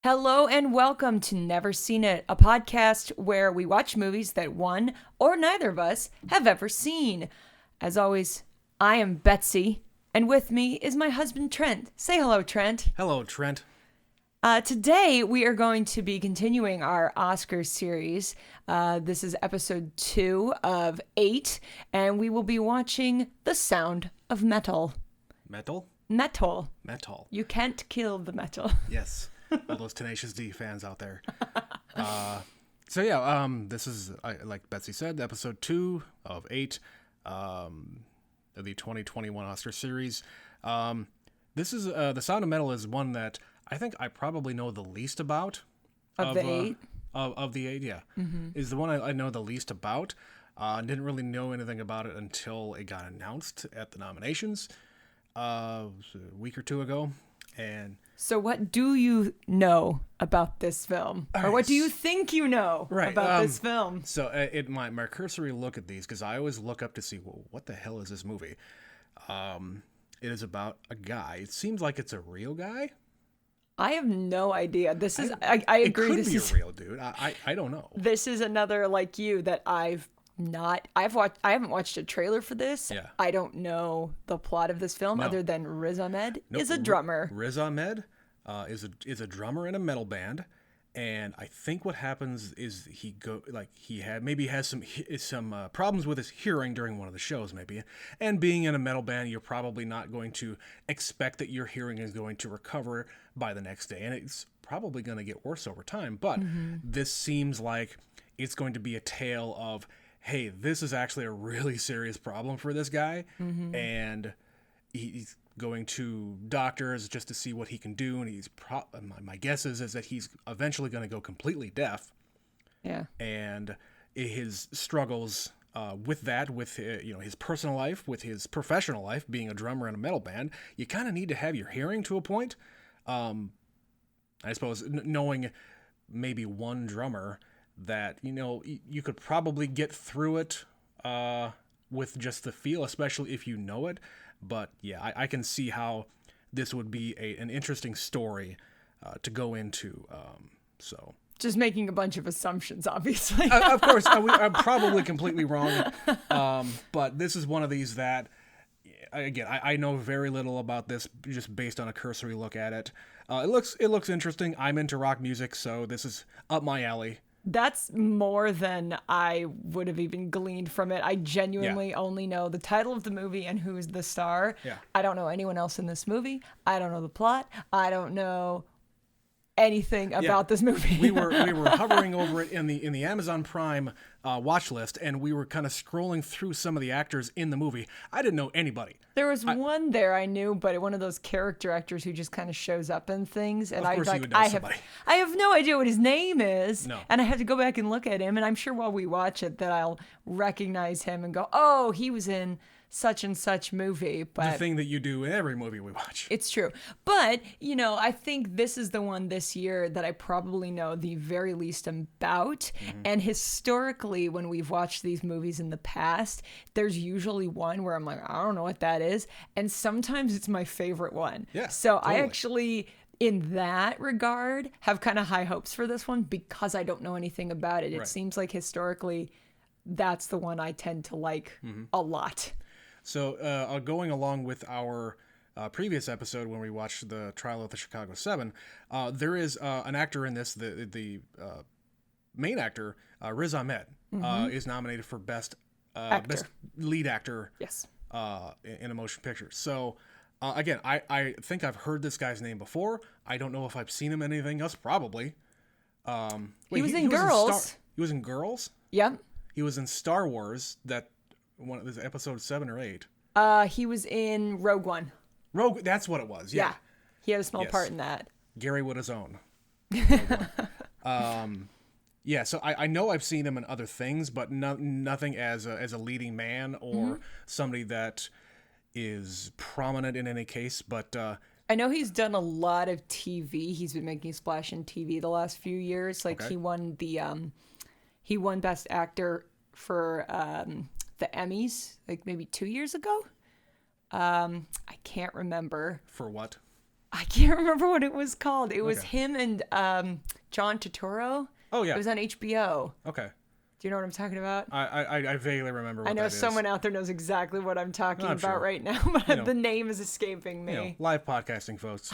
Hello and welcome to Never Seen It, a podcast where we watch movies that one or neither of us have ever seen. As always, I am Betsy, and with me is my husband Trent. Say hello, Trent. Hello, Trent. Today we are going to be continuing our Oscar series. This is episode 2 of 8, and we will be watching The Sound of Metal. Metal? Metal. Metal. You can't kill the metal. Yes. All those Tenacious D fans out there. This is, like Betsy said, episode 2 of 8 of the 2021 Oscar series. This is, The Sound of Metal is one that I think I probably know the least about. Of the 8? Of the 8, yeah. Mm-hmm. Is the one I know the least about. Didn't really know anything about it until it got announced at the nominations a week or two ago. And so what do you know about this film? Or what do you think you know about this film? So my cursory look at these, because I always look up to see, well, what the hell is this movie? It is about a guy. It seems like it's a real guy. I have no idea. This is, I agree. It could be a real dude. I don't know. This is another like you that I haven't watched a trailer for this. Yeah. I don't know the plot of this film other than Riz Ahmed is a drummer. Riz Ahmed is a drummer in a metal band, and I think what happens is he has some problems with his hearing during one of the shows maybe. And being in a metal band, you're probably not going to expect that your hearing is going to recover by the next day, and it's probably going to get worse over time. But this seems like it's going to be a tale of, hey, this is actually a really serious problem for this guy, and he's going to doctors just to see what he can do, and my guess is that he's eventually going to go completely deaf. Yeah. And his struggles with that, with his personal life, with his professional life, being a drummer in a metal band, you kind of need to have your hearing to a point. I suppose knowing maybe one drummer that, you could probably get through it with just the feel, especially if you know it. But yeah, I can see how this would be an interesting story to go into. So just making a bunch of assumptions, obviously. Of course, I'm probably completely wrong. But this is one of these that, again, I know very little about this just based on a cursory look at it. It looks interesting. I'm into rock music, so this is up my alley. That's more than I would have even gleaned from it. I genuinely only know the title of the movie and who's the star. Yeah. I don't know anyone else in this movie. I don't know the plot. I don't know anything about this movie. we were hovering over it in the Amazon Prime watch list, and we were kind of scrolling through some of the actors in the movie. I didn't know anybody. There was one there I knew, but one of those character actors who just kind of shows up in things, and of course you would know somebody. I have no idea what his name is, No. and I have to go back and look at him, and I'm sure while we watch it that I'll recognize him and go, oh, he was in such and such movie. But the thing that you do in every movie we watch. It's true. But, I think this is the one this year that I probably know the very least about. And historically, when we've watched these movies in the past, there's usually one where I'm like, I don't know what that is. And sometimes it's my favorite one. Yeah, so totally. I actually, in that regard, have kind of high hopes for this one because I don't know anything about it. It Right. seems like historically, that's the one I tend to like a lot. So going along with our previous episode when we watched the Trial of the Chicago 7, there is an actor in this, the main actor, Riz Ahmed, is nominated for best lead actor Yes. in a motion picture. So again, I think I've heard this guy's name before. I don't know if I've seen him in anything else, probably. He was in Girls. He was in Girls? Yep. He was in Star Wars, that one, was episode 7 or 8. He was in Rogue One. That's what it was. Yeah. He had a small Yes. part in that. Gary would his own. So I know I've seen him in other things, but nothing as a leading man or somebody that is prominent in any case. But I know he's done a lot of TV. He's been making a splash in TV the last few years. Like Okay. he won Best Actor for the Emmys, like maybe 2 years ago. I can't remember. for what? I can't remember what it was called. It was Okay. him and John Turturro. Oh yeah. It was on HBO. Okay. Do you know what I'm talking about? I vaguely remember what I know that is. someone out there knows exactly what I'm talking I'm about sure. right now, but know. the name is escaping me. You know, live podcasting, folks.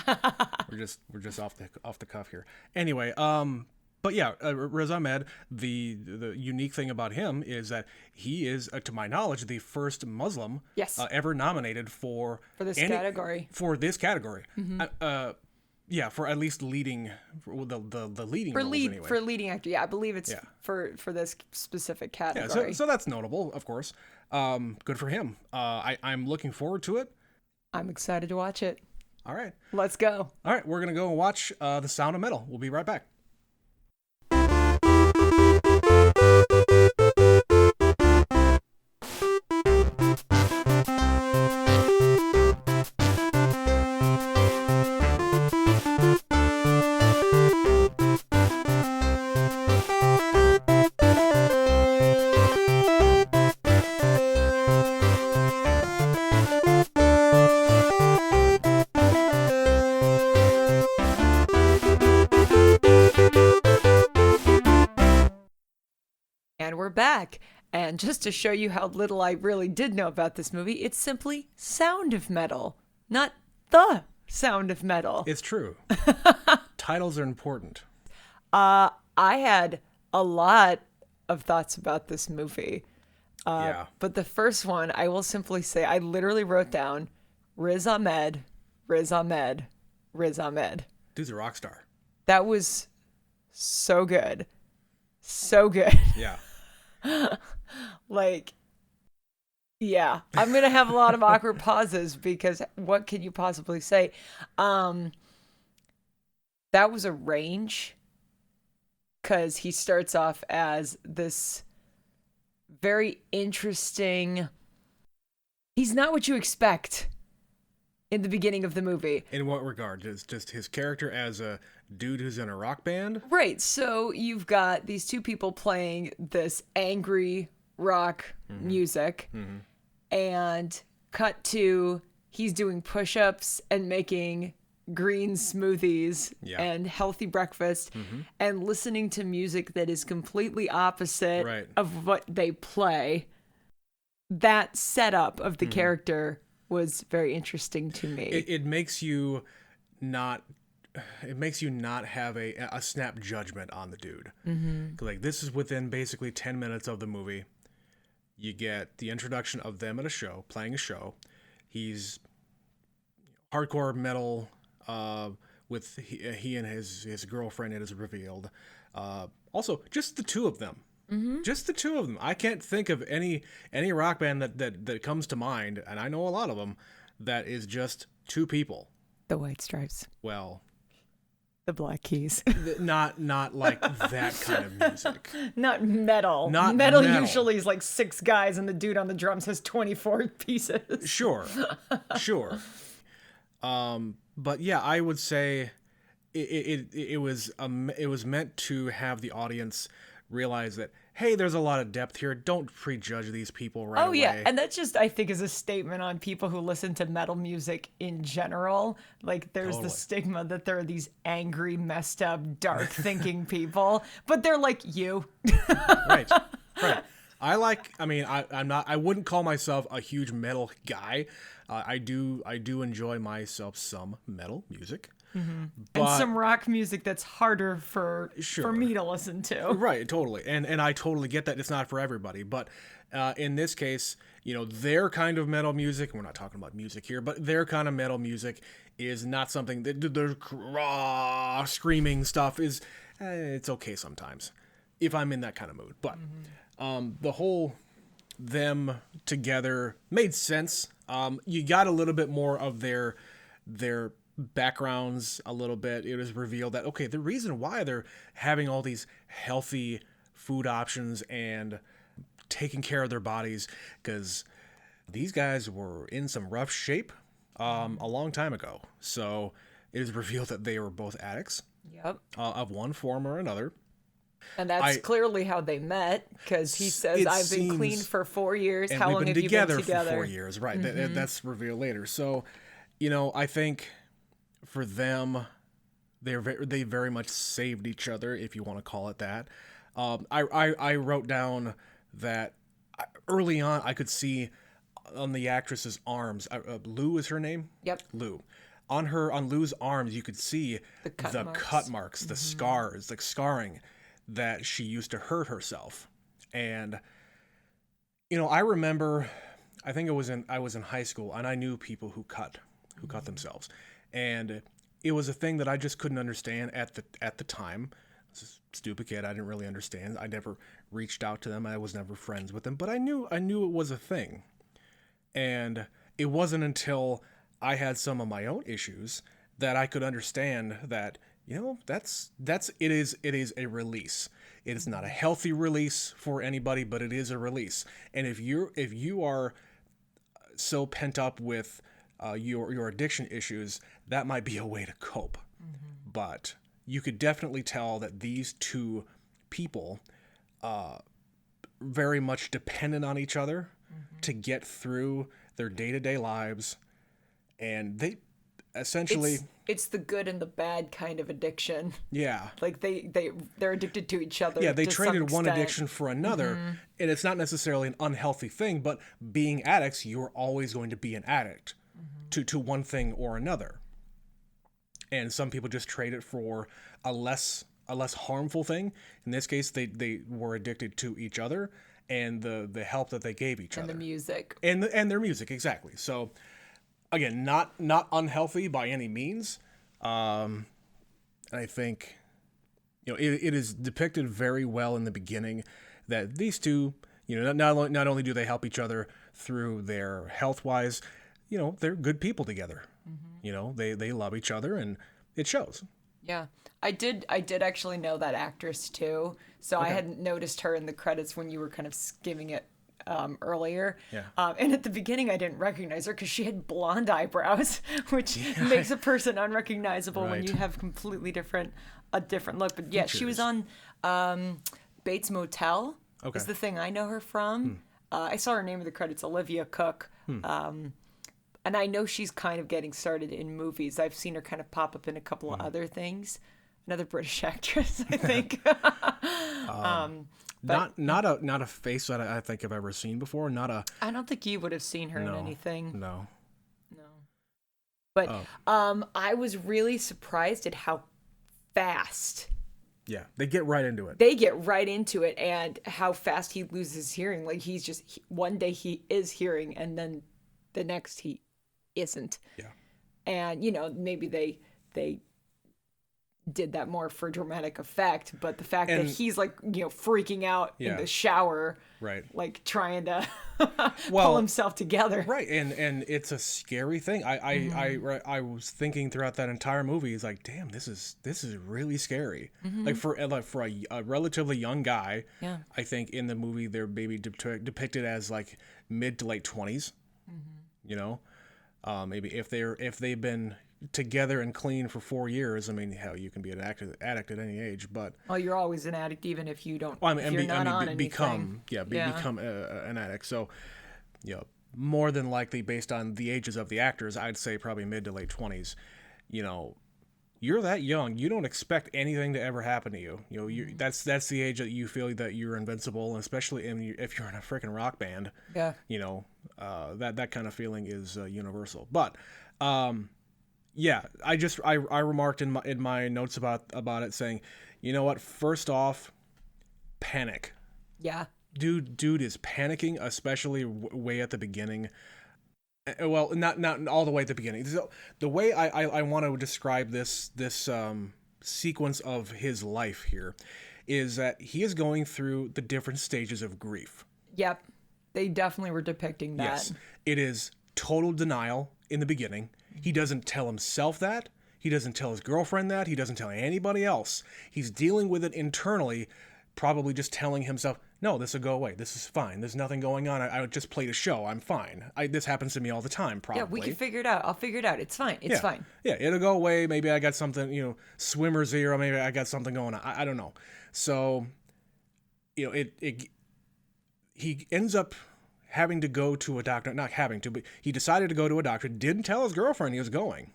we're just off the cuff here. Anyway, but yeah, Riz Ahmed. The unique thing about him is that he is, to my knowledge, the first Muslim Yes. ever nominated for this category. For this category, yeah, for at least leading for the leading roles anyway. For leading actor. Yeah, I believe it's Yeah. for this specific Yeah, category. so that's notable, of course. Good for him. I'm looking forward to it. I'm excited to watch it. All right. Let's go. All right, we're going to go and watch The Sound of Metal. We'll be right back. And we're back. And just to show you how little I really did know about this movie, it's simply Sound of Metal, not The Sound of Metal. It's true. Titles are important. I had a lot of thoughts about this movie. Yeah. But the first one, I will simply say, I literally wrote down Riz Ahmed, Riz Ahmed, Riz Ahmed. Dude's a rock star. That was so good. So good. Yeah. Like, yeah, I'm going to have a lot of awkward pauses because what can you possibly say? That was a range because he starts off as this very interesting, he's not what you expect in the beginning of the movie. In what regard? Just his character as a dude who's in a rock band? Right. So you've got these two people playing this angry rock music and cut to he's doing push-ups and making green smoothies Yeah. and healthy breakfast and listening to music that is completely opposite Right. of what they play. That setup of the character was very interesting to me. It makes you not. It makes you not have a snap judgment on the dude. Mm-hmm. Like, this is within basically 10 minutes of the movie. You get the introduction of them at a show, playing a show. He's hardcore metal with he and his girlfriend, it is revealed. Also, just the two of them. Just the two of them. I can't think of any rock band that comes to mind, and I know a lot of them, that is just two people. The White Stripes. Well, The Black Keys. not like that kind of music. Not metal. Not metal metal. usually is like 6 guys and the dude on the drums has 24 pieces. Sure. But yeah, I would say it was meant to have the audience realize that, hey, there's a lot of depth here. Don't prejudge these people right away. Yeah, and that just, I think, is a statement on people who listen to metal music in general. Like, there's Totally. the stigma that there are these angry, messed up, dark-thinking people, but they're like you. Right. I wouldn't call myself a huge metal guy. I do enjoy myself some metal music. And But some rock music that's harder for Sure. me to listen to. right, totally. And I totally get that it's not for everybody, but in this case, their kind of metal music, we're not talking about music here, but their kind of metal music is not something that their raw screaming stuff is it's okay sometimes if I'm in that kind of mood. But the whole them together made sense. You got a little bit more of their backgrounds a little bit. It was revealed that, okay, the reason why they're having all these healthy food options and taking care of their bodies, because these guys were in some rough shape a long time ago. So it is revealed that they were both addicts Yep. of one form or another. And that's clearly how they met, because he says, It I've been clean seems- for 4 years. And How we've long been have you been together together? for 4 years, right? That's revealed later. So, I think for them, they very much saved each other, if you want to call it that. I wrote down that early on I could see on the actress's arms, Lou is her name? Yep. Lou. On Lou's arms, you could see the cut marks, the scars, like scarring that she used to hurt herself. And I remember, I think I was in high school, and I knew people who cut themselves, and it was a thing that I just couldn't understand at the time. I was a stupid kid. I didn't really understand. I never reached out to them. I was never friends with them, but I knew it was a thing. And it wasn't until I had some of my own issues that I could understand that, it is a release. It is not a healthy release for anybody, but it is a release. And if you are so pent up with your addiction issues, that might be a way to cope. Mm-hmm. But you could definitely tell that these two people very much dependent on each other to get through their day-to-day lives, and they essentially it's the good and the bad kind of addiction. Yeah, like they're addicted to each other. Yeah, they to traded some one extent. addiction for another, and it's not necessarily an unhealthy thing, but being addicts, you're always going to be an addict to one thing or another. And some people just trade it for a less harmful thing. In this case, they were addicted to each other and the help that they gave each other. And the music. And their music, exactly. So again, not unhealthy by any means. And I think it is depicted very well in the beginning that these two, not only do they help each other through their health-wise, they're good people together. They love each other, and it shows. Yeah, I did actually know that actress too. So okay. I hadn't noticed her in the credits when you were kind of skimming it earlier. Yeah. And at the beginning, I didn't recognize her because she had blonde eyebrows, which makes a person unrecognizable when you have completely a different look. But yeah, she was on Bates Motel. Okay. Is the thing I know her from. I saw her name in the credits, Olivia Cook. And I know she's kind of getting started in movies. I've seen her kind of pop up in a couple of other things. Another British actress, I think. Not a face that I think I've ever seen before. I don't think you would have seen her in anything. No. But I was really surprised at how fast. Yeah, they get right into it. They get right into it, and how fast he loses hearing. Like one day he is hearing, and then the next he isn't. Yeah. And maybe they did that more for dramatic effect, but the fact that he's like freaking out in the shower, right, like trying to pull himself together, right, and it's a scary thing. I was thinking throughout that entire movie, it's like, damn, this is really scary. Like for a relatively young guy, I think in the movie they're maybe depicted as like mid to late 20s. Maybe if they've been together and clean for 4 years, I mean, hell, you can be an addict at any age, but you're always an addict even if you don't. Become an addict. So, more than likely, based on the ages of the actors, I'd say probably mid to late 20s. You're that young. You don't expect anything to ever happen to you. That's the age that you feel that you're invincible, and especially if you're in a freaking rock band. Yeah. That kind of feeling is universal. But I remarked in my notes about it saying, you know what? First off, panic. Yeah. Dude is panicking, especially way at the beginning. Well, not all the way at the beginning. So the way I want to describe this sequence of his life here is that he is going through the different stages of grief. Yep. They definitely were depicting that. Yes. It is total denial in the beginning. He doesn't tell himself that. He doesn't tell his girlfriend that. He doesn't tell anybody else. He's dealing with it internally, probably just telling himself, no, this will go away. This is fine. There's nothing going on. I just played a show. I'm fine. This happens to me all the time, probably. Yeah, we can figure it out. I'll figure it out. It's fine. It's fine. Yeah, it'll go away. Maybe I got something, swimmer's ear, or maybe I got something going on. I don't know. So, he ends up having to go to a doctor. Not having to, but he decided to go to a doctor. Didn't tell his girlfriend he was going.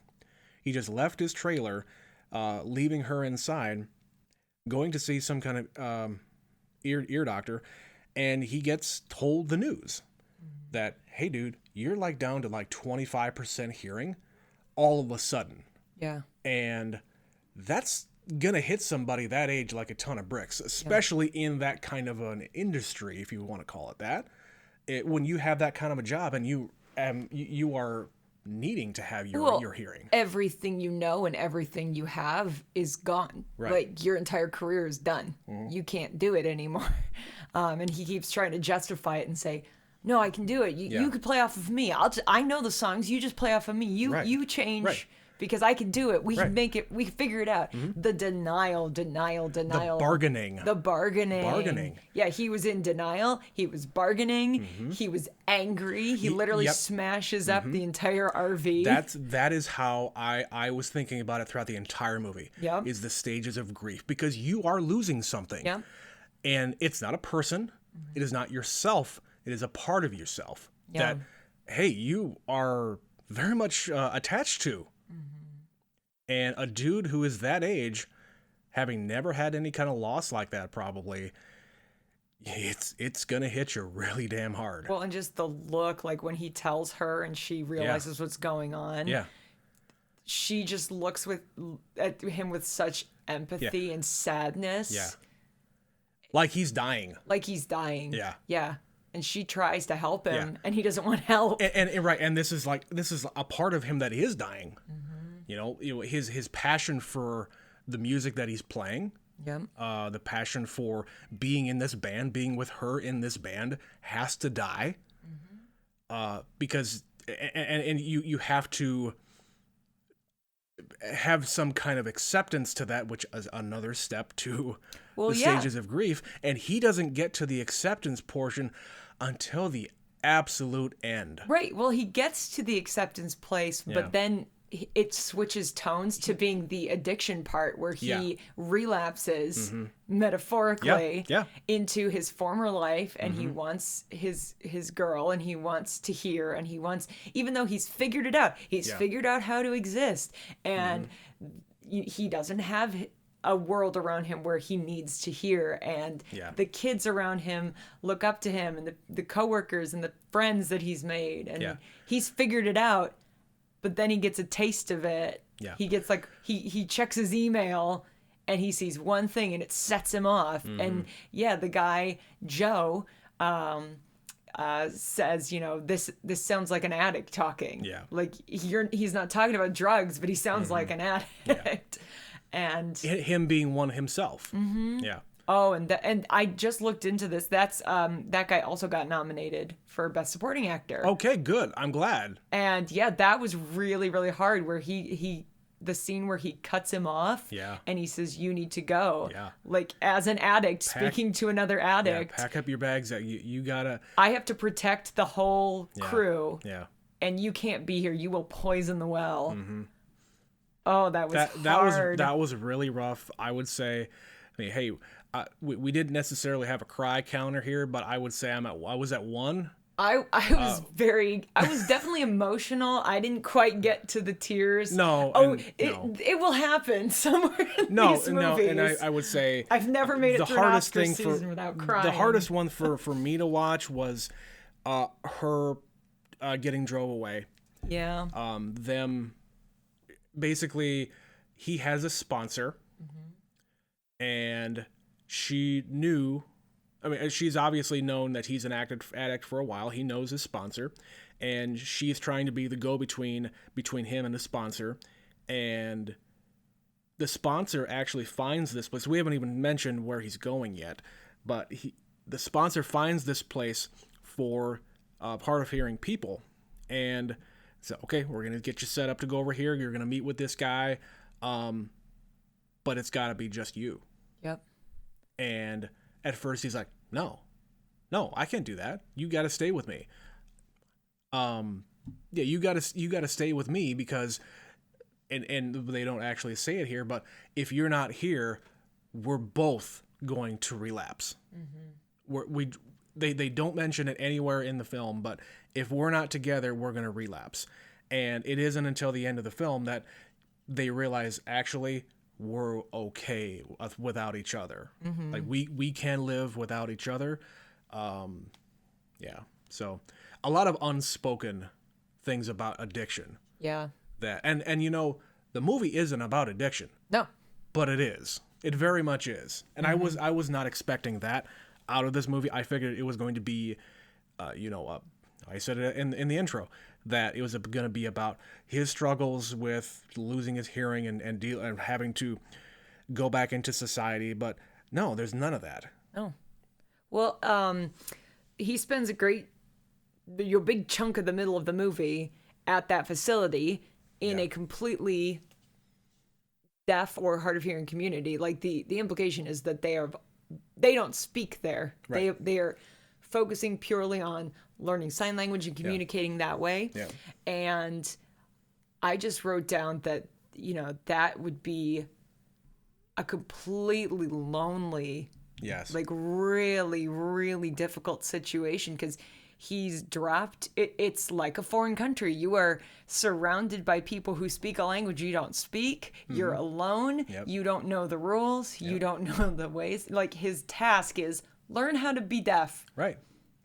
He just left his trailer, leaving her inside, going to see some kind of ear doctor, and he gets told the news that, hey, dude, you're like down to like 25% hearing all of a sudden. Yeah. And that's going to hit somebody that age like a ton of bricks, especially in that kind of an industry, if you want to call it that. When you have that kind of a job and you are needing to have your hearing. Everything you know and everything you have is gone. Right. Like your entire career is done. You can't do it anymore. And he keeps trying to justify it and say, no, I can do it. You could play off of me. I know the songs. You just play off of me. You change because I can do it. We can make it. We can figure it out. The denial. The bargaining. Yeah, he was in denial. He was bargaining. He was angry. He literally smashes up the entire RV. That is how I was thinking about it throughout the entire movie. Yep. Is the stages of grief, because you are losing something. Yep. And it's not a person. It is not yourself. It is a part of yourself that, hey, you are very much attached to. And a dude who is that age, having never had any kind of loss like that, probably, it's going to hit you really damn hard. Well, and just the look, like when he tells her and she realizes what's going on. Yeah. She just looks at him with such empathy and sadness. Yeah. Like he's dying. Yeah. Yeah. And she tries to help him, and he doesn't want help. And this is a part of him that is dying. You know, his passion for the music that he's playing. Yep. The passion for being in this band, being with her in this band, has to die. Because you have to have some kind of acceptance to that, which is another step to the stages of grief. And he doesn't get to the acceptance portion until the absolute end. Right. Well, he gets to the acceptance place, but then it switches tones to being the addiction part where he relapses metaphorically into his former life, and he wants his girl, and he wants to hear, and he wants, even though he's figured it out, he's figured out how to exist, and he doesn't have a world around him where he needs to hear, and the kids around him look up to him, and the coworkers and the friends that he's made, and he's figured it out. But then he gets a taste of it. Yeah. He gets he checks his email and he sees one thing and it sets him off. And the guy, Joe, says, this sounds like an addict talking. Yeah. Like he's not talking about drugs, but he sounds like an addict. Yeah. And him being one himself. Yeah. Oh, and I just looked into this. That's that guy also got nominated for Best Supporting Actor. Okay, good. I'm glad. And that was really, really hard. Where the scene where he cuts him off. Yeah. And he says, "You need to go." Yeah. Like as an addict speaking to another addict. Yeah, pack up your bags. You gotta. I have to protect the whole crew. Yeah. And you can't be here. You will poison the well. Oh, that was hard. That was really rough. I would say. I mean, hey. We didn't necessarily have a cry counter here, but I would say I was at 1. I was definitely emotional. I didn't quite get to the tears. No. It will happen somewhere in these movies. No, and I would say I've never made it through an Oscar season without crying. The hardest one for me to watch was her getting drove away. Yeah. Them basically, he has a sponsor, and she knew, I mean, she's obviously known that he's an addict for a while. He knows his sponsor, and she's trying to be the go-between between him and the sponsor. And the sponsor actually finds this place. We haven't even mentioned where he's going yet, but the sponsor finds this place for hard of hearing people. And so, okay, we're going to get you set up to go over here. You're going to meet with this guy, but it's got to be just you. Yep. And at first he's like, no, I can't do that. You got to stay with me. You got to stay with me because, and they don't actually say it here, but if you're not here, we're both going to relapse. They don't mention it anywhere in the film, but if we're not together, we're going to relapse. And it isn't until the end of the film that they realize actually we're okay without each other. Like we can live without each other. Yeah. So a lot of unspoken things about addiction Yeah. that, and you know, the movie isn't about addiction, No. but it is. It very much is. And I was not expecting that out of this movie. I figured it was going to be, I said it in the intro, that it was going to be about his struggles with losing his hearing and having to go back into society. But no, there's none of that. No. Well, he spends your big chunk of the middle of the movie at that facility in Yeah. a completely deaf or hard of hearing community. Like the implication is that they don't speak there. Right. They are focusing purely on learning sign language and communicating that way. Yeah. And I just wrote down that, that would be a completely lonely, Yes. like really, really difficult situation because he's dropped. It's like a foreign country. You are surrounded by people who speak a language you don't speak. You're alone. Yep. You don't know the rules. You don't know the ways. Like his task is learn how to be deaf. Right.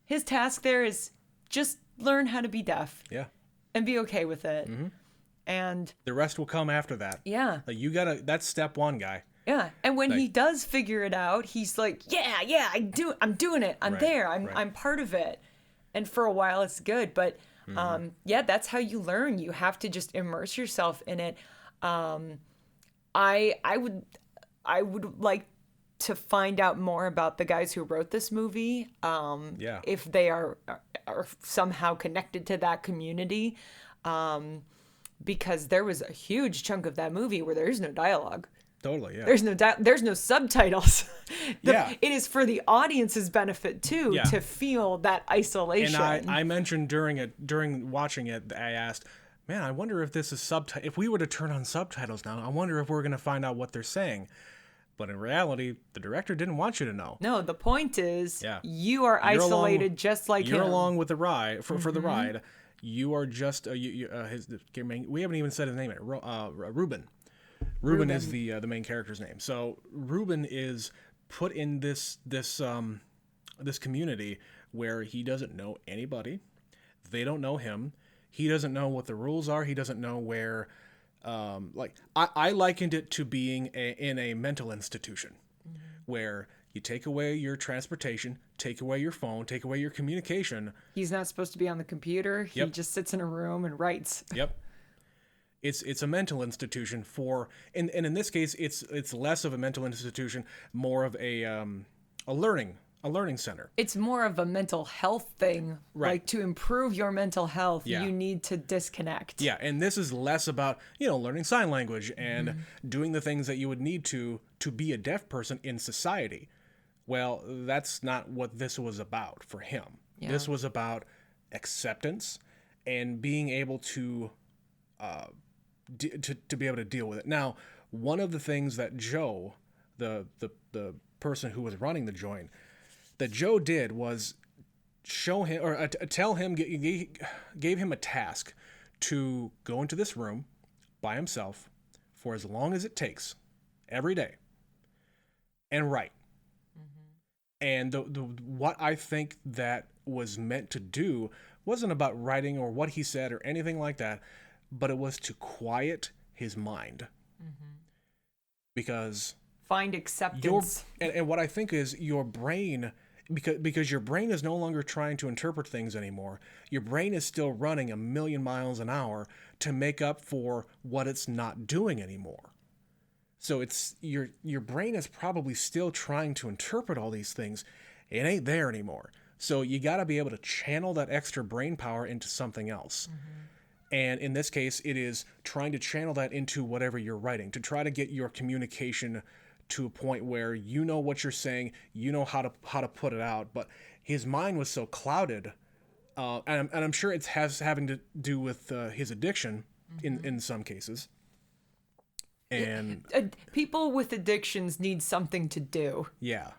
His task there is just learn how to be deaf Yeah. and be okay with it. And The rest will come after that. yeah. Like that's step one, guy. Yeah, and when he does figure it out, he's like, "Yeah, I'm doing it. I'm Right, there. right. I'm part of it." And for a while, it's good, but that's how you learn. You have to just immerse yourself in it. I would like to find out more about the guys who wrote this movie. Yeah. If they are somehow connected to that community, because there was a huge chunk of that movie where there is no dialogue. Totally. Yeah. There's no subtitles. Yeah. It is for the audience's benefit too Yeah. to feel that isolation. And I mentioned during watching it, I asked, man, I wonder if this is subtitle. If we were to turn on subtitles now, I wonder if we're going to find out what they're saying. But in reality, the director didn't want you to know. No, the point is, Yeah. you are You're isolated along- just like You're him. along with the ride for the ride. You are just we haven't even said his name yet. Ruben. Ruben is the main character's name. So Ruben is put in this community where he doesn't know anybody. They don't know him. He doesn't know what the rules are. He doesn't know where. I likened it to being in a mental institution where you take away your transportation, take away your phone, take away your communication. He's not supposed to be on the computer. He Yep. just sits in a room and writes. Yep. It's a mental institution and in this case it's less of a mental institution, more of a learning center. It's more of a mental health thing. Right. Like to improve your mental health, Yeah. you need to disconnect. Yeah, and this is less about, learning sign language and doing the things that you would need to be a deaf person in society. Well, that's not what this was about for him. Yeah. This was about acceptance and being able to be able to deal with it. Now, one of the things that Joe, the person who was running the joint, that Joe did was show him or tell him, gave him a task to go into this room by himself for as long as it takes every day and write. And what I think that was meant to do wasn't about writing or what he said or anything like that, but it was to quiet his mind. Because Find acceptance. and what I think is your brain, because your brain is no longer trying to interpret things anymore. Your brain is still running 1,000,000 miles an hour to make up for what it's not doing anymore. So it's your brain is probably still trying to interpret all these things. It ain't there anymore. So you got to be able to channel that extra brain power into something else. And in this case, it is trying to channel that into whatever you're writing, to try to get your communication to a point where you know what you're saying, you know how to put it out. But his mind was so clouded, and I'm sure it has having to do with his addiction in some cases. And People with addictions need something to do. yeah,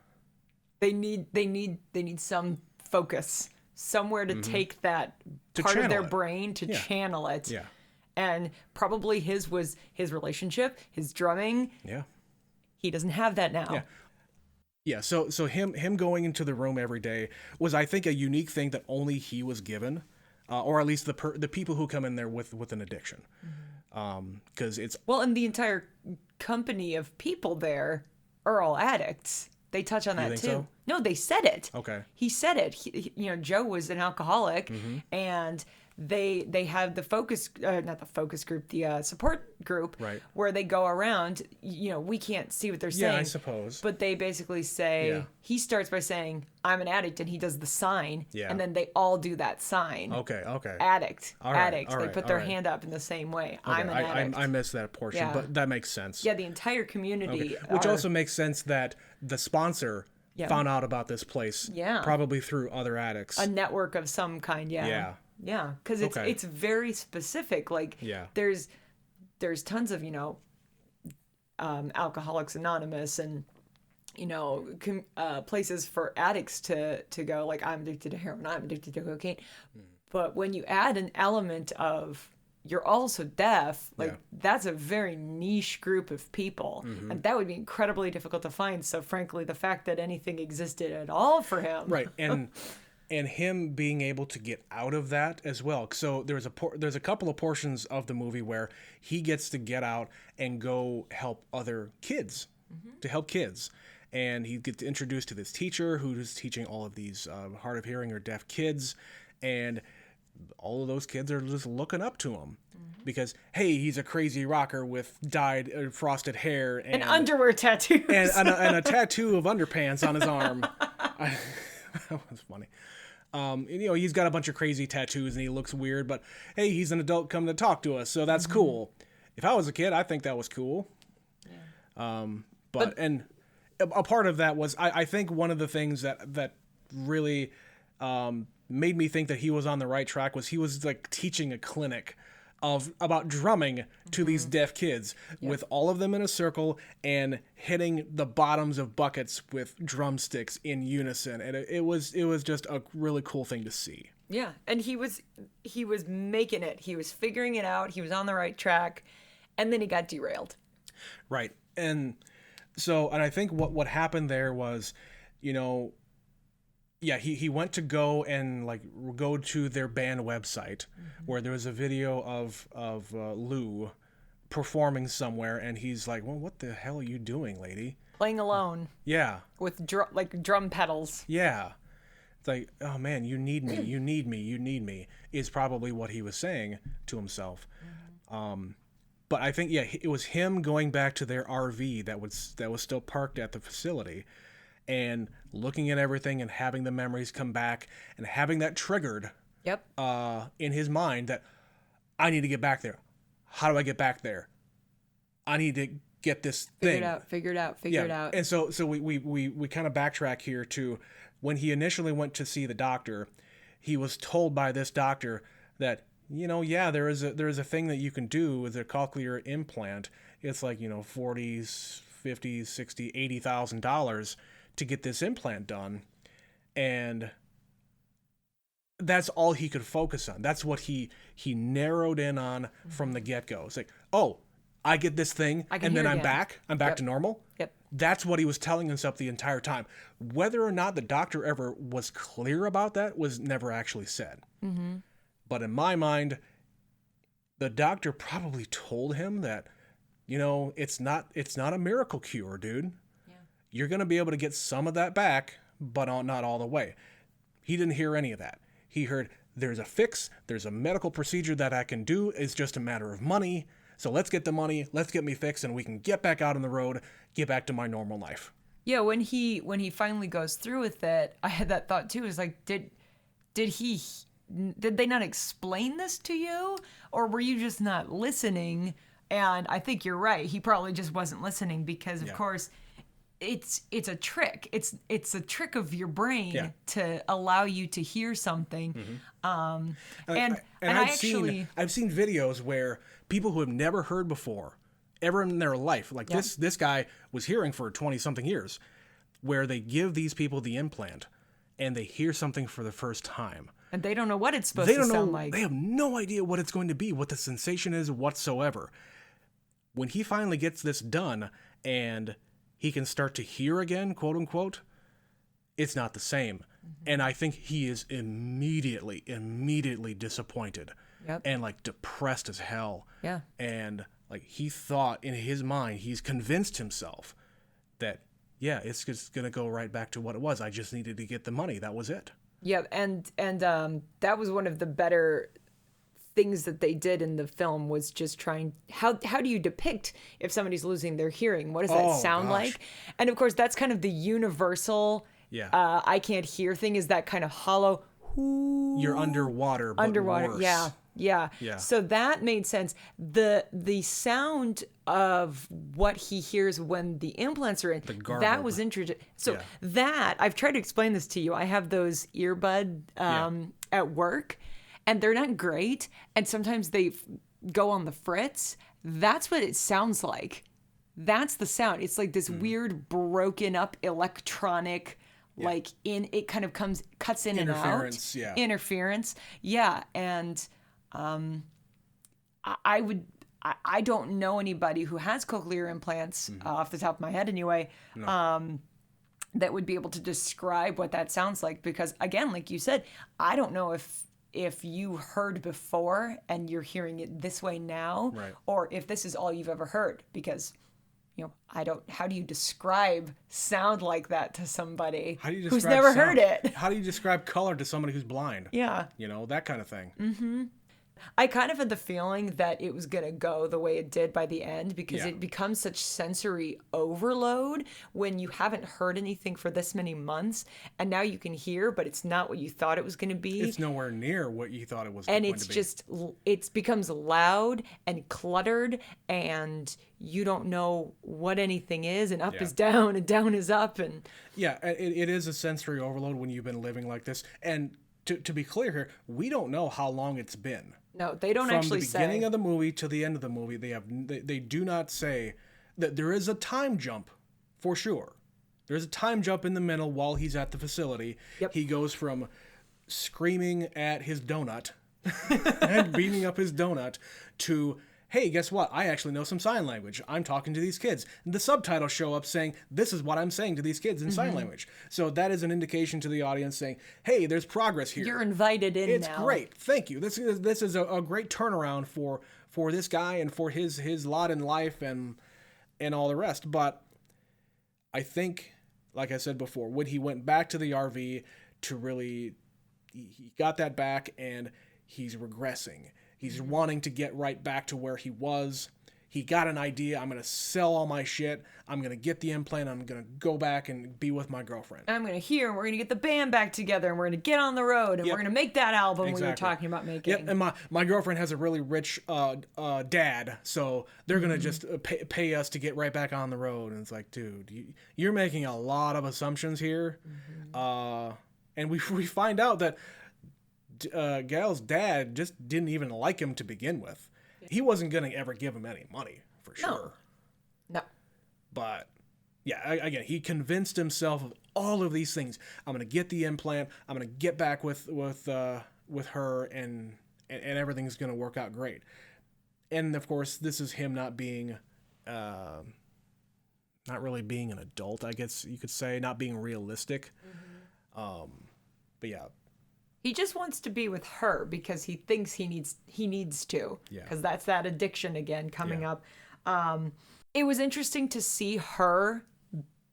They need some focus, somewhere to take that To part of channel their it. brain to Yeah. channel it. yeah, And probably his was his relationship, his drumming. Yeah. He doesn't have that now. Yeah. Yeah, so him going into the room every day was, I think, a unique thing that only he was given, or at least the people who come in there with an addiction, because it's Well, and the entire company of people there are all addicts. They touch on that think too. so? No, they said it. Okay. He said it. Joe was an alcoholic, Mm-hmm. and they have the focus, not the focus group, the support group, Right. where they go around. We can't see what they're saying. Yeah, I suppose. But they basically say, Yeah. he starts by saying, "I'm an addict," and he does the sign, Yeah. and then they all do that sign. Okay. Addict, All right, addict. all They right, put all their right. hand up in the same way. Okay, I'm an addict. I missed that portion, Yeah. but that makes sense. Yeah, the entire community. Okay. Which are- also makes sense that the sponsor Yeah. found out about this place, Yeah. probably through other addicts. a network of some kind. Yeah. Yeah. Yeah, because it's Okay. it's very specific. Like Yeah. there's tons of Alcoholics Anonymous and places for addicts to go. Like, I'm addicted to heroin, I'm addicted to cocaine. But when you add an element of you're also deaf, like Yeah. that's a very niche group of people, and that would be incredibly difficult to find. So frankly, the fact that anything existed at all for him, Right, and him being able to get out of that as well. So there's a couple of portions of the movie where he gets to get out and go help other kids, to help kids, and he gets introduced to this teacher who's teaching all of these hard of hearing or deaf kids, and all of those kids are just looking up to him. Because, hey, he's a crazy rocker with dyed frosted hair and underwear tattoos, and a tattoo of underpants on his arm. That was funny. He's got a bunch of crazy tattoos and he looks weird, but hey, he's an adult coming to talk to us, so that's cool. If I was a kid, I think that was cool. Yeah. And a part of that was, I think one of the things that really made me think that he was on the right track was he was like teaching a clinic about drumming to these deaf kids, with all of them in a circle and hitting the bottoms of buckets with drumsticks in unison, and it was just a really cool thing to see. Yeah, and he was making it. He was figuring it out. He was on the right track, and then he got derailed. Right, and I think what happened there was, yeah, he went to go to their band website, where there was a video of Lou performing somewhere, and he's like, "Well, what the hell are you doing, lady?" Playing alone Yeah, with drum pedals. yeah. It's like, "Oh man, you need me, you need me, you need me," is probably what he was saying to himself. But I think, yeah, it was him going back to their RV that was still parked at the facility, and looking at everything and having the memories come back and having that triggered Yep. in his mind that I need to get back there. How do I get back there? I need to get this thing. Figure it out. And so we kind of backtrack here to when he initially went to see the doctor. He was told by this doctor that, there is a thing that you can do with a cochlear implant. It's like, $40,000, $50,000, $60,000, $80,000 to get this implant done. And that's all he could focus on. That's what he narrowed in on from the get-go. It's like, oh, I get this thing, and then I'm back. I'm back to normal. Yep. That's what he was telling himself the entire time. Whether or not the doctor ever was clear about that was never actually said. Mm-hmm. But in my mind, the doctor probably told him that, it's not a miracle cure, dude. Yeah. You're going to be able to get some of that back, but not all the way. He didn't hear any of that. He heard, there's a fix, there's a medical procedure that I can do, it's just a matter of money. So let's get the money, let's get me fixed, and we can get back out on the road, get back to my normal life. Yeah, when he finally goes through with it, I had that thought too. Is like, did they not explain this to you, or were you just not listening? And I think you're right. He probably just wasn't listening because, of course, it's a trick. It's a trick of your brain to allow you to hear something. Mm-hmm. I've seen videos where people who have never heard before, ever in their life, like this guy was hearing for 20-something years, where they give these people the implant and they hear something for the first time. And they don't know what it's supposed They to don't know. sound like. They have no idea what it's going to be, what the sensation is whatsoever. When he finally gets this done and he can start to hear again, quote unquote, it's not the same. And I think he is immediately disappointed. Yep. And like depressed as hell. Yeah. And like he thought in his mind, he's convinced himself that, yeah, it's just going to go right back to what it was. I just needed to get the money. That was it. Yeah, and that was one of the better things that they did in the film, was just trying, how do you depict if somebody's losing their hearing? What does that sound like? And of course, that's kind of the universal I can't hear thing, is that kind of hollow. You're underwater, but worse. Yeah. So that made sense. The sound of what he hears when the implants are in, that was interesting. So that, I've tried to explain this to you. I have those earbud at work, and they're not great. And sometimes they go on the fritz. That's what it sounds like. That's the sound. It's like this weird broken up electronic, like it kind of cuts in and out. Interference. Yeah. And I don't know anybody who has cochlear implants off the top of my head anyway, that would be able to describe what that sounds like, because again, like you said, I don't know if you heard before and you're hearing it this way now, or if this is all you've ever heard, because how do you describe sound like that to somebody who's never heard it? How do you describe color to somebody who's blind? Yeah. That kind of thing. Mm-hmm. I kind of had the feeling that it was going to go the way it did by the end, because it becomes such sensory overload when you haven't heard anything for this many months, and now you can hear, but it's not what you thought it was going to be. It's nowhere near what you thought it was going to be. And it's just, it becomes loud and cluttered, and you don't know what anything is, and up is down and down is up. And yeah, it is a sensory overload when you've been living like this. And to be clear here, we don't know how long it's been. No, they don't actually say. From the beginning of the movie to the end of the movie, they do not say that there is a time jump, for sure. There's a time jump in the middle while he's at the facility. Yep. He goes from screaming at his donut and beating up his donut to, hey, guess what? I actually know some sign language. I'm talking to these kids. And the subtitles show up saying, this is what I'm saying to these kids in sign language. So that is an indication to the audience saying, hey, there's progress here. You're invited in it's now. It's great. Thank you. This is a great turnaround for this guy and for his lot in life and all the rest. But I think, like I said before, when he went back to the RV to really, he got that back and he's regressing. He's wanting to get right back to where he was. He got an idea. I'm going to sell all my shit. I'm going to get the implant. I'm going to go back and be with my girlfriend. And I'm going to hear, and we're going to get the band back together, and we're going to get on the road, and we're going to make that album we were talking about making. Yep, and my girlfriend has a really rich dad, so they're going to just pay us to get right back on the road. And it's like, dude, you're making a lot of assumptions here. And we find out that Gal's dad just didn't even like him to begin with. He wasn't going to ever give him any money, for sure. No. But, yeah, again, he convinced himself of all of these things. I'm going to get the implant. I'm going to get back with her, and everything's going to work out great. And, of course, this is him not being, not really being an adult, I guess you could say, not being realistic. But, yeah. He just wants to be with her because he thinks he needs to. Because that's that addiction again coming up. It was interesting to see her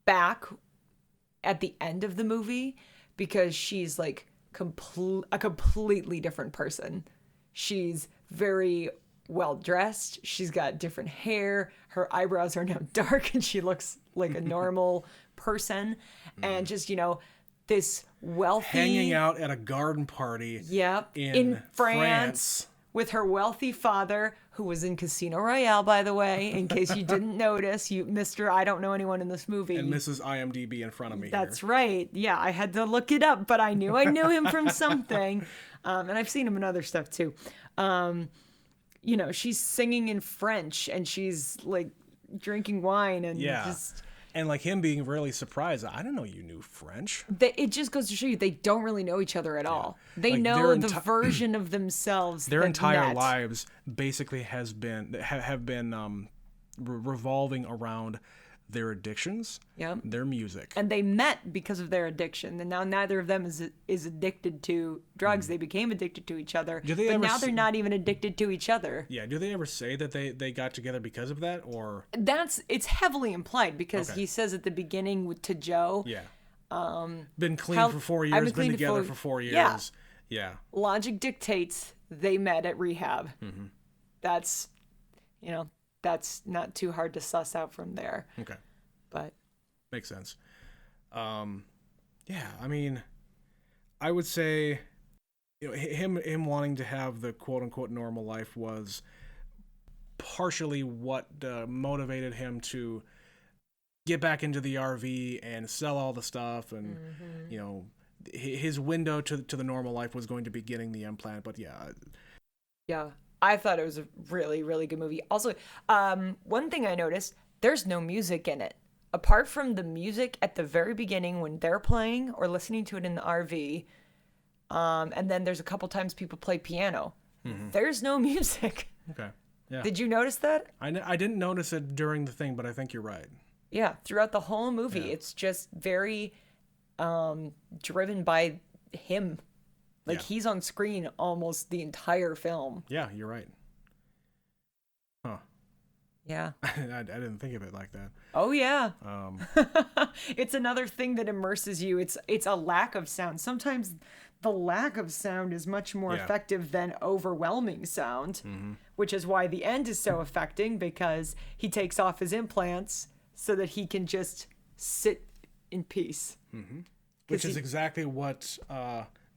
back at the end of the movie, because she's like a completely different person. She's very well dressed. She's got different hair. Her eyebrows are now dark, and she looks like a normal person. And just, this wealthy, hanging out at a garden party. Yep, in France with her wealthy father, who was in Casino Royale, by the way, in case you didn't notice. You, Mr. I don't know anyone in this movie. And Mrs. IMDb in front of me. That's right. Yeah, I had to look it up, but I knew him from something. And I've seen him in other stuff too. She's singing in French, and she's like drinking wine, and just And like him being really surprised, I didn't know you knew French. It just goes to show you they don't really know each other at all. They Like, know the version of themselves. Their that entire met. lives basically have been revolving around their addictions, Yep. their music. And they met because of their addiction, and now neither of them is addicted to drugs. They became addicted to each other, Do they but ever now they're not even addicted to each other. Yeah, do they ever say that they got together because of that, or It's heavily implied because Okay. he says at the beginning to Joe, yeah, been clean how- for 4 I've years, been been clean together for- for 4 years. Yeah. Yeah, logic dictates they met at rehab. That's, that's not too hard to suss out from there. okay, But makes sense. Yeah, I mean, I would say, him wanting to have the quote unquote normal life was partially what motivated him to get back into the RV and sell all the stuff, and his window to the normal life was going to be getting the implant. But yeah, I thought it was a really, really good movie. Also, one thing I noticed, there's no music in it. Apart from the music at the very beginning when they're playing or listening to it in the RV, and then there's a couple times people play piano. There's no music. okay, yeah. Did you notice that? I didn't notice it during the thing, but I think you're right. Yeah, throughout the whole movie, Yeah. it's just very driven by him. Like Yeah. he's on screen almost the entire film. Yeah, you're right. Huh. Yeah. I didn't think of it like that. Oh yeah. Um, It's another thing that immerses you. It's a lack of sound. Sometimes the lack of sound is much more Yeah. effective than overwhelming sound, which is why the end is so affecting, because he takes off his implants so that he can just sit in peace. which is exactly what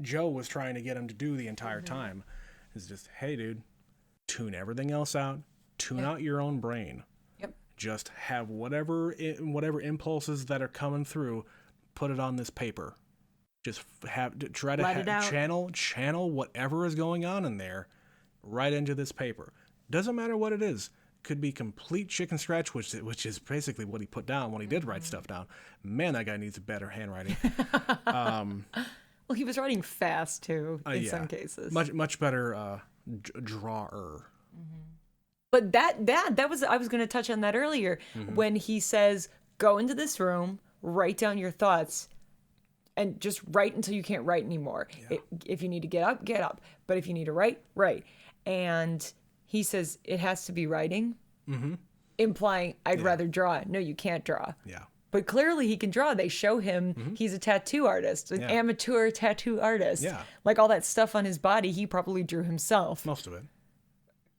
Joe was trying to get him to do the entire time. Is just, hey, dude, tune everything else out. Tune out your own brain. Yep. Just have whatever impulses that are coming through, put it on this paper. Just try to Let it out. channel whatever is going on in there right into this paper. Doesn't matter what it is. Could be complete chicken scratch, which is basically what he put down when he did write stuff down. Man, that guy needs better handwriting. Well, he was writing fast too in Yeah. some cases. Much better drawer. But that was, I was going to touch on that earlier, when he says, go into this room, write down your thoughts, and just write until you can't write anymore. If you need to get up. But if you need to write. And he says it has to be writing, implying I'd rather draw. No, you can't draw. Yeah. But clearly he can draw. They show him he's a tattoo artist, an amateur tattoo artist. Yeah. Like all that stuff on his body, he probably drew himself. Most of it.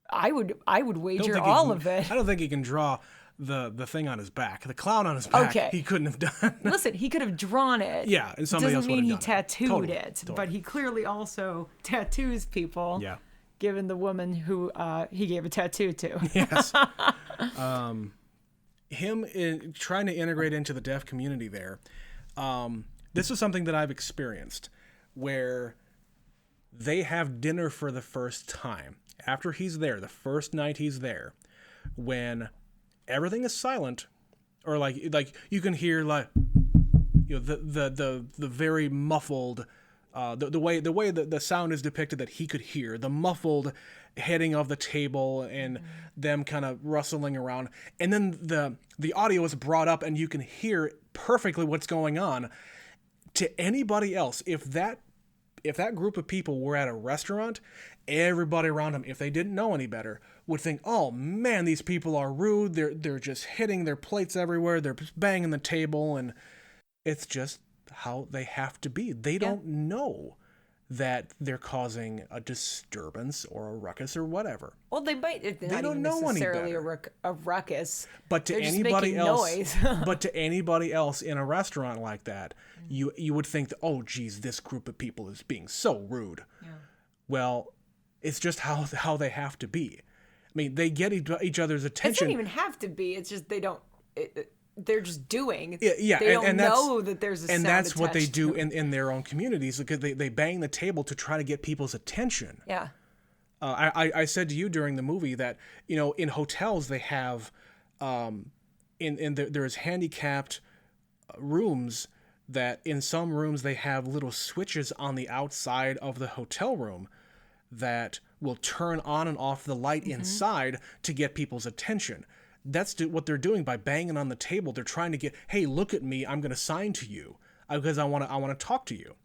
I would Don't wager think he all can- of it. I don't think he can draw the thing on his back. The clown on his back, Okay. he couldn't have done. Listen, he could have drawn it. Yeah, and somebody Doesn't else would mean have he done tattooed Totally, it, but totally. he clearly also tattoos people. Yeah. Given the woman who he gave a tattoo to. Yes. Trying to integrate into the deaf community there. This is something that I've experienced, where they have dinner for the first time after he's there, the first night he's there, when everything is silent, or like you can hear the very muffled. The way the sound is depicted that he could hear, the muffled hitting of the table and them kind of rustling around, and then the audio is brought up and you can hear perfectly what's going on. To anybody else, if that group of people were at a restaurant, everybody around them, if they didn't know any better, would think, "Oh man, these people are rude. They're just hitting their plates everywhere. They're just banging the table," and it's just how they have to be. They don't know that they're causing a disturbance or a ruckus or whatever. Well, they might. They don't know any necessarily better. a ruckus. But to They're just anybody making else, noise. but to anybody else in a restaurant like that, you would think that, oh, geez, this group of people is being so rude. Yeah. Well, it's just how they have to be. I mean, they get each other's It attention. doesn't even have to be. It's just they don't. They're just doing. Yeah, They don't and that's, know that there's a and sound that's what they attached do to it. in their own communities, because they bang the table to try to get people's attention. Yeah. I said to you during the movie that, in hotels they have there's handicapped rooms that in some rooms they have little switches on the outside of the hotel room that will turn on and off the light inside to get people's attention. That's what they're doing by banging on the table. They're trying to get, hey, look at me. I'm going to sign to you because I want to talk to you.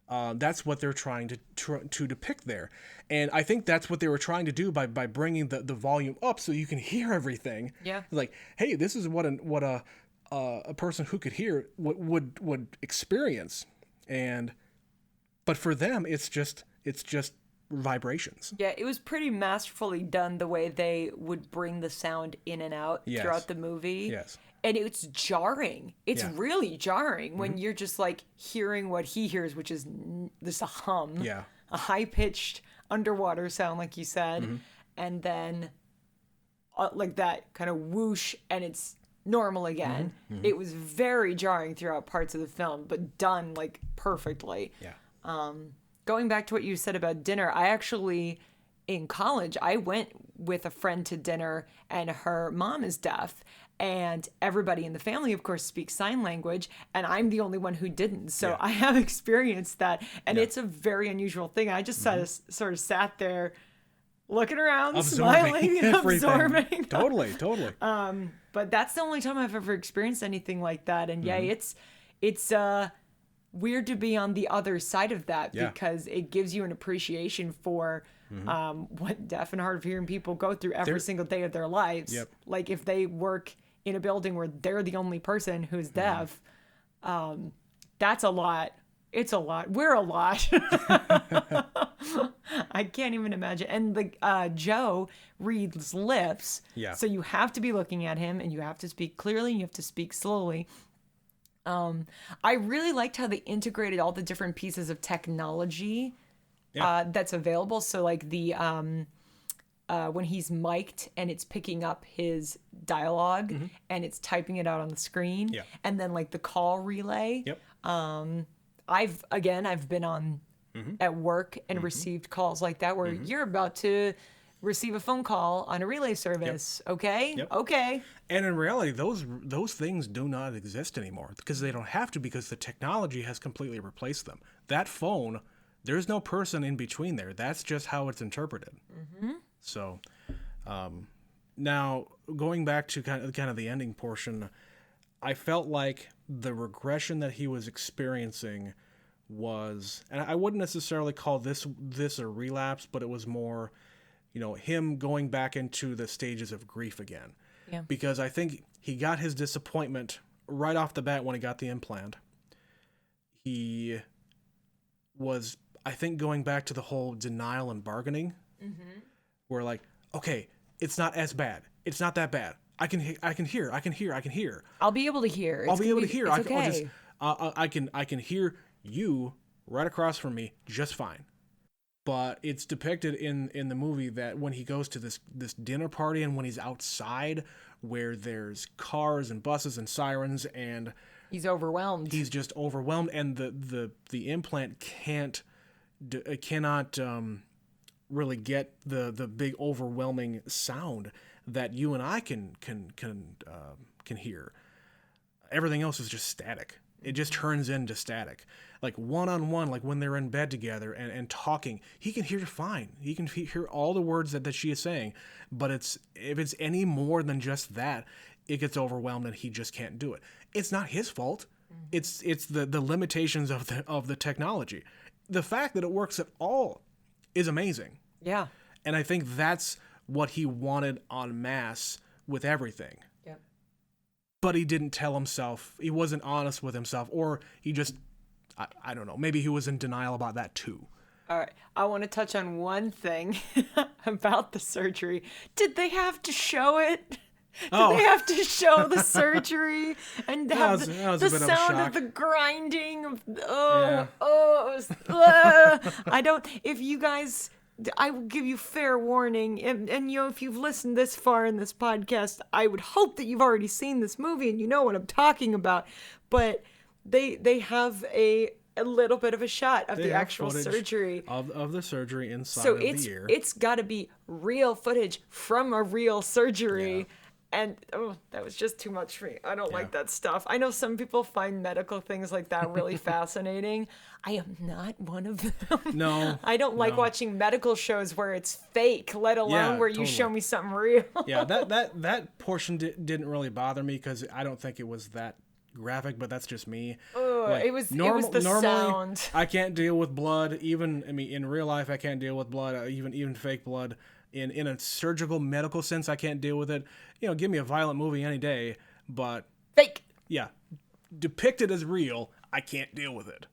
That's what they're trying to depict there. And I think that's what they were trying to do by bringing the volume up so you can hear everything. Yeah. Like, hey, this is what a person who could hear would experience. But for them, it's just vibrations. Yeah, it was pretty masterfully done the way they would bring the sound in and out throughout the movie. Yes. And it's jarring. It's really jarring when you're just like hearing what he hears, which is this a hum. Yeah. A high-pitched underwater sound, like you said. And then like that kind of whoosh, and it's normal again. It was very jarring throughout parts of the film, but done like perfectly. Yeah. Going back to what you said about dinner, I actually, in college, I went with a friend to dinner, and her mom is deaf, and everybody in the family, of course, speaks sign language, and I'm the only one who didn't. So I have experienced that, and it's a very unusual thing. I just sort of sat there looking around, smiling, and absorbing. Totally. But that's the only time I've ever experienced anything like that. And it's weird to be on the other side of that because it gives you an appreciation for what deaf and hard of hearing people go through every single day of their lives. Yep. Like if they work in a building where they're the only person who's deaf, that's a lot. It's a lot. We're a lot. I can't even imagine. And the Joe reads lips. Yeah. So you have to be looking at him, and you have to speak clearly, and you have to speak slowly. I really liked how they integrated all the different pieces of technology that's available. So like the when he's mic'd and it's picking up his dialogue and it's typing it out on the screen, and then like the call relay. Yep. I've been on at work and received calls like that where you're about to receive a phone call on a relay service. Okay. Okay. And in reality, those things do not exist anymore because they don't have to, because the technology has completely replaced them. That phone, there's no person in between there. That's just how it's interpreted. So now going back to kind of the ending portion, I felt like the regression that he was experiencing was, and I wouldn't necessarily call this a relapse, but it was more, him going back into the stages of grief again. Yeah. Because I think he got his disappointment right off the bat when he got the implant. He was, I think, going back to the whole denial and bargaining, where like, okay, it's not as bad. It's not that bad. I can hear. I'll be able to hear. I'll be able to hear. It's okay. I can hear you right across from me just fine. But it's depicted in the movie that when he goes to this dinner party and when he's outside where there's cars and buses and sirens and he's overwhelmed. He's just overwhelmed, and the implant cannot really get the big overwhelming sound that you and I can hear. Everything else is just static. It just turns into static. Like one-on-one, like when they're in bed together and talking, he can hear fine. He can hear all the words that she is saying. But if it's any more than just that, it gets overwhelmed and he just can't do it. It's not his fault. It's the limitations of the technology. The fact that it works at all is amazing. Yeah. And I think that's what he wanted en masse with everything. Yep. But he didn't tell himself. He wasn't honest with himself, or he just, I don't know. Maybe he was in denial about that too. All right. I want to touch on one thing about the surgery. Did they have to show it? Did they have to show the surgery and have the sound of the grinding of I don't, if you guys, I will give you fair warning, and if you've listened this far in this podcast, I would hope that you've already seen this movie and you know what I'm talking about. But they have a little bit of a shot of the actual surgery of the surgery inside so of the ear. It's got to be real footage from a real surgery. And that was just too much for me. I don't like that stuff. I know some people find medical things like that really fascinating. I am not one of them. No. I don't like watching medical shows where it's fake, let alone where you show me something real. Yeah, that portion didn't really bother me because I don't think it was that graphic, but that's just me. Like, it was the sound. I can't deal with blood. Even in real life, I can't deal with blood. Even fake blood. In a surgical medical sense, I can't deal with it. Give me a violent movie any day, but Fake. yeah, depicted as real, I can't deal with it.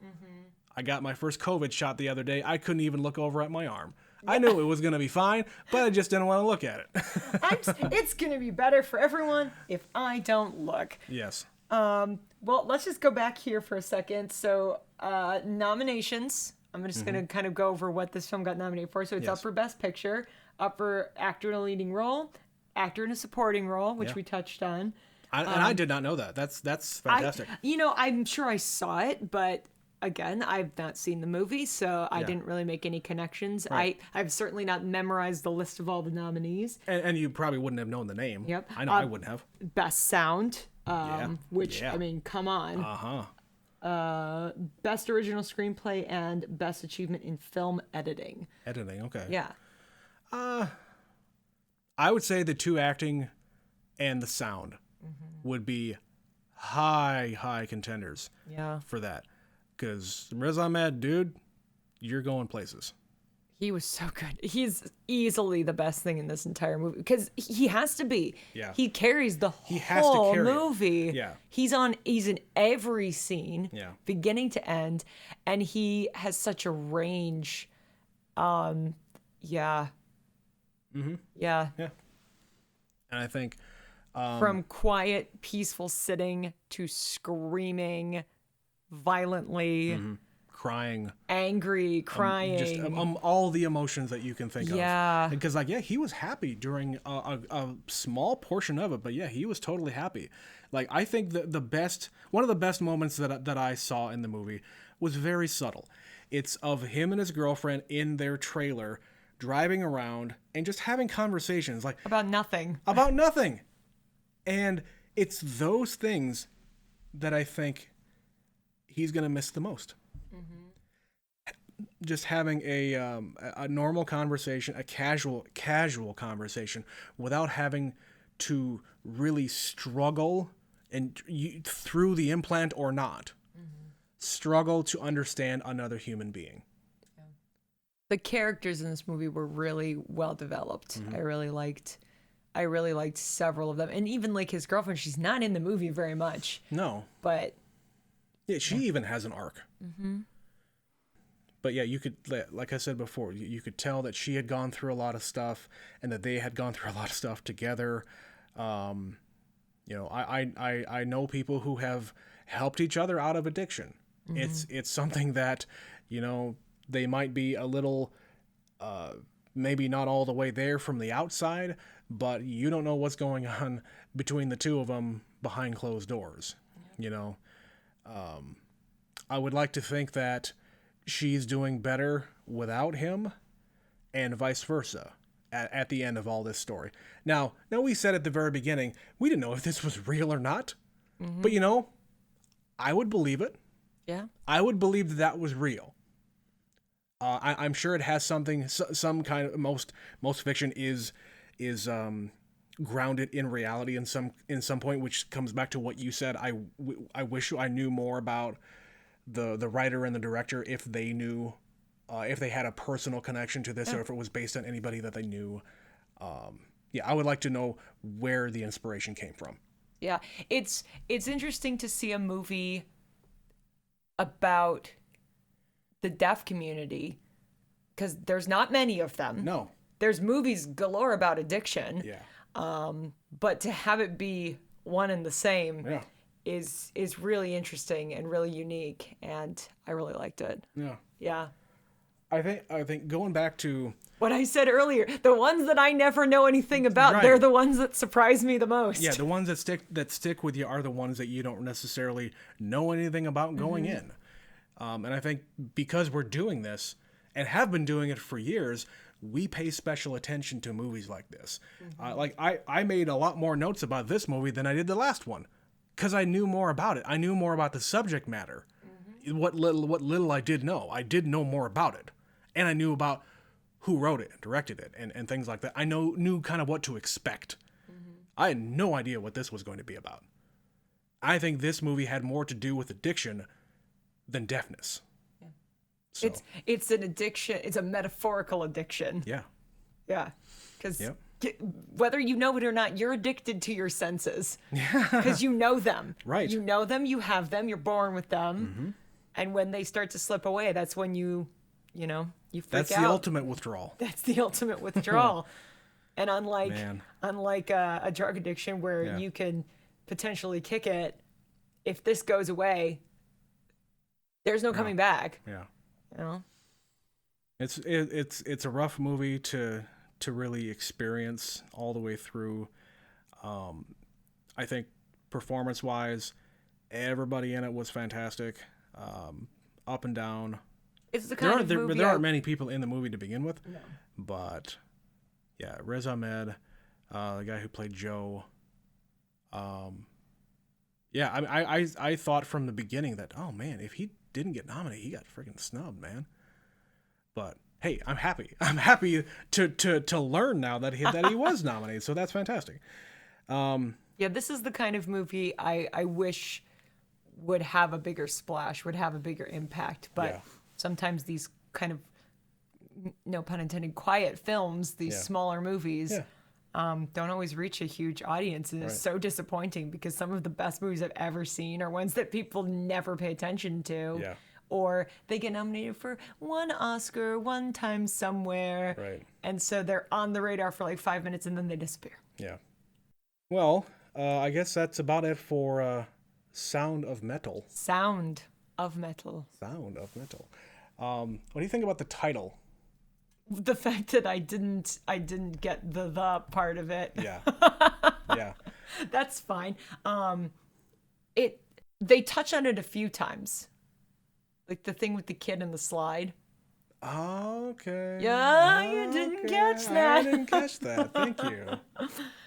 I got my first COVID shot the other day. I couldn't even look over at my arm. I knew it was going to be fine, but I just didn't want to look at it. It's going to be better for everyone if I don't look. Yes. Well, let's just go back here for a second. So, nominations. I'm just going to kind of go over what this film got nominated for. So it's up for Best Picture, up for Actor in a Leading Role, Actor in a Supporting Role, which we touched on. I did not know that. That's fantastic. I'm sure I saw it, but again, I've not seen the movie, so I didn't really make any connections. Right. I've certainly not memorized the list of all the nominees. And you probably wouldn't have known the name. Yep. I know I wouldn't have. Best Sound, which, I mean, come on. Best Original Screenplay and Best Achievement in Film Editing. Editing, okay. Yeah. I would say the two acting and the sound would be high contenders for that. Because Riz Ahmed, dude, you're going places. He was so good. He's easily the best thing in this entire movie because he has to be. Yeah. He carries the has to whole carry it. movie. Yeah. He's in every scene, beginning to end, and he has such a range. Yeah. Mm-hmm. Yeah. Yeah. And I think from quiet, peaceful sitting to screaming violently. Crying, angry, crying, just all the emotions that you can think of. Yeah. Because he was happy during a small portion of it, but he was totally happy. Like, I think one of the best moments that I saw in the movie was very subtle. It's of him and his girlfriend in their trailer driving around and just having conversations like about nothing. And it's those things that I think he's going to miss the most. Just having a normal conversation, a casual conversation, without having to really struggle and through the implant or not, struggle to understand another human being. The characters in this movie were really well developed. I really liked several of them, and even like his girlfriend. She's not in the movie very much. No, but she even has an arc. But you could, like I said before, you could tell that she had gone through a lot of stuff and that they had gone through a lot of stuff together. I know people who have helped each other out of addiction. It's something that, they might be a little, maybe not all the way there from the outside, but you don't know what's going on between the two of them behind closed doors. I would like to think that she's doing better without him and vice versa at the end of all this story. Now we said at the very beginning, we didn't know if this was real or not, but I would believe it. Yeah. I would believe that was real. I'm sure it has something, some kind of, most fiction is grounded in reality in some point, which comes back to what you said. I wish I knew more about the writer and the director, if they knew, if they had a personal connection to this, or if it was based on anybody that they knew. I would like to know where the inspiration came from. Yeah, it's interesting to see a movie about the deaf community, because there's not many of them. No. There's movies galore about addiction. Yeah. But to have it be one and the same. Yeah. is really interesting and really unique, and I really liked it. Yeah. Yeah. I think going back to what I said earlier, the ones that I never know anything about, they're the ones that surprise me the most. Yeah, the ones that stick with you are the ones that you don't necessarily know anything about going in. And I think because we're doing this and have been doing it for years, we pay special attention to movies like this. I made a lot more notes about this movie than I did the last one because I knew more about it. I knew more about the subject matter. What little I did know more about it. And I knew about who wrote it and directed it and things like that. I knew kind of what to expect. I had no idea what this was going to be about. I think this movie had more to do with addiction than deafness. Yeah. So, it's an addiction. It's a metaphorical addiction. yeah. Yeah. Because Yep. whether you know it or not, you're addicted to your senses. Because you know them. Right. You know them, you have them, you're born with them. And when they start to slip away, that's when you freak out. That's the ultimate withdrawal. That's the ultimate withdrawal. And unlike Man. a drug addiction where Yeah. you can potentially kick it, if this goes away, there's no coming back. Yeah. You know? It's a rough movie to really experience all the way through. I think performance-wise, everybody in it was fantastic, up and down. It's the kind of movie There aren't many people in the movie to begin with, No. but yeah, Riz Ahmed, the guy who played Joe. Yeah, I thought from the beginning that, oh man, if he didn't get nominated, he got freaking snubbed, man. But hey, I'm happy. I'm happy to learn now that he was nominated. So that's fantastic. Yeah, this is the kind of movie I wish would have a bigger splash, would have a bigger impact. But Yeah. sometimes these kind of, no pun intended, quiet films, these Yeah. smaller movies, Yeah. don't always reach a huge audience. And it's so disappointing because some of the best movies I've ever seen are ones that people never pay attention to. Yeah. Or they get nominated for one Oscar one time somewhere. Right. And so they're on the radar for like 5 minutes and then they disappear. Yeah. Well, I guess that's about it for Sound of Metal. Sound of Metal. Sound of Metal. What do you think about the title? The fact that I didn't get the part of it. Yeah. Yeah. That's fine. They touch on it a few times. Like the thing with the kid and the slide. Okay. Yeah, you didn't catch that. I didn't catch that. Thank you.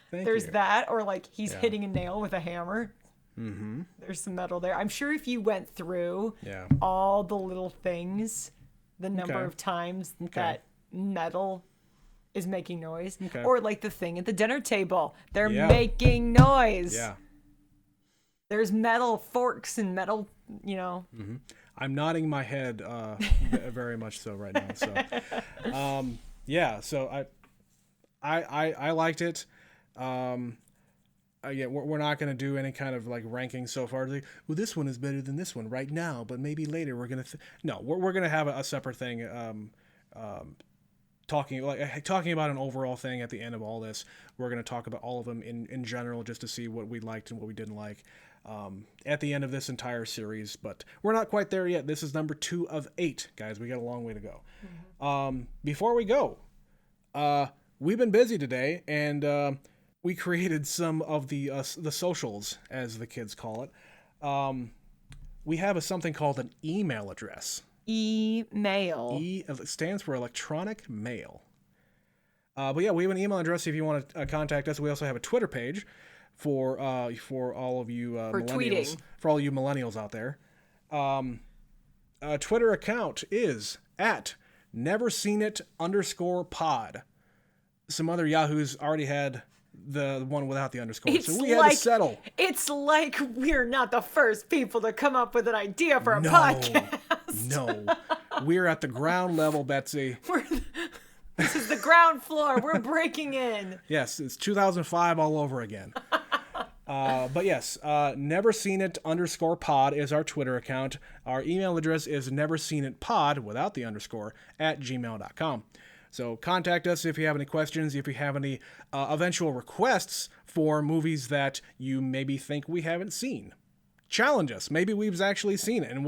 There's you. that, or like he's Yeah. hitting a nail with a hammer. Mm-hmm. There's some metal there. I'm sure if you went through Yeah. all the little things, the number Okay. of times Okay. that metal is making noise, Okay. or like the thing at the dinner table, they're Yeah. making noise. Yeah. There's metal forks and metal, I'm nodding my head very much so right now. So, yeah. So I liked it. Again, we're not going to do any kind of like ranking so far. Like, well, this one is better than this one right now, but maybe later we're going to. No, we're going to have a separate thing. Talking about an overall thing at the end of all this. We're going to talk about all of them in general, just to see what we liked and what we didn't like. At the end of this entire series, but we're not quite there yet. This is number 2 of 8, guys. We got a long way to go. Mm-hmm. Before we go, we've been busy today, and we created some of the socials, as the kids call it. We have something called an email address. email. It stands for electronic mail. But yeah, we have an email address if you want to contact us. We also have a Twitter page for all of you For millennials, tweeting. for all you millennials out there. Twitter account is at neverseenit_pod. Some other Yahoos already had the one without the underscore, so we had to settle. It's like we're not the first people to come up with an idea for a podcast. No, we're at the ground level, Betsy. This is the ground floor. We're breaking in. Yes, it's 2005 all over again. But yes, neverseenit_pod is our Twitter account. Our email address is neverseenitpod without the underscore @gmail.com. So contact us if you have any questions, if you have any eventual requests for movies that you maybe think we haven't seen. Challenge us. Maybe we've actually seen it, and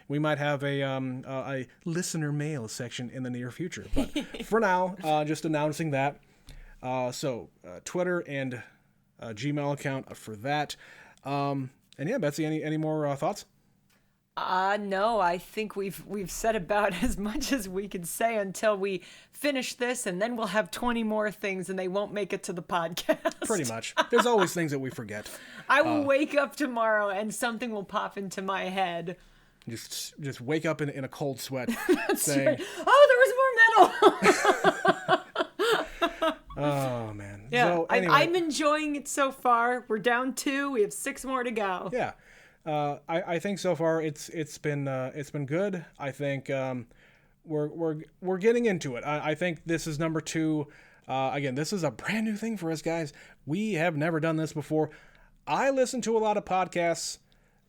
we might have a listener mail section in the near future. But for now, just announcing that. So Twitter and Gmail account for that. And yeah, Betsy, any more thoughts? No, I think we've said about as much as we can say until we finish this, and then we'll have 20 more things, and they won't make it to the podcast. Pretty much. There's always things that we forget. I will wake up tomorrow, and something will pop into my head. Just wake up in a cold sweat, saying, right. "Oh, there was more metal." "Oh man." Yeah, So, anyway, I'm enjoying it so far. We're down 2. We have 6 more to go. yeah. I think so far it's been good. I think we're getting into it. I think this is number 2. Again, this is a brand new thing for us guys. We have never done this before. I listen to a lot of podcasts.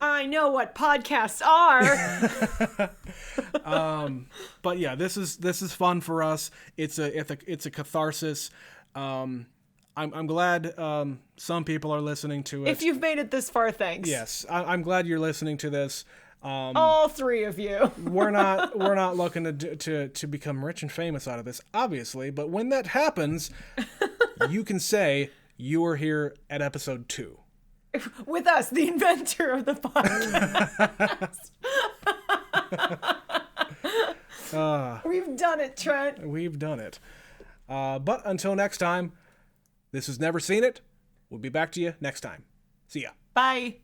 I know what podcasts are. But yeah, this is fun for us. It's a catharsis. I'm glad some people are listening to it. If you've made it this far, thanks. Yes, I'm glad you're listening to this. All 3 of you. we're not looking to become rich and famous out of this, obviously. But when that happens, you can say you were here at episode 2 with us, the inventor of the podcast. We've done it, Trent. We've done it. But until next time, this has Never Seen It. We'll be back to you next time. See ya. Bye.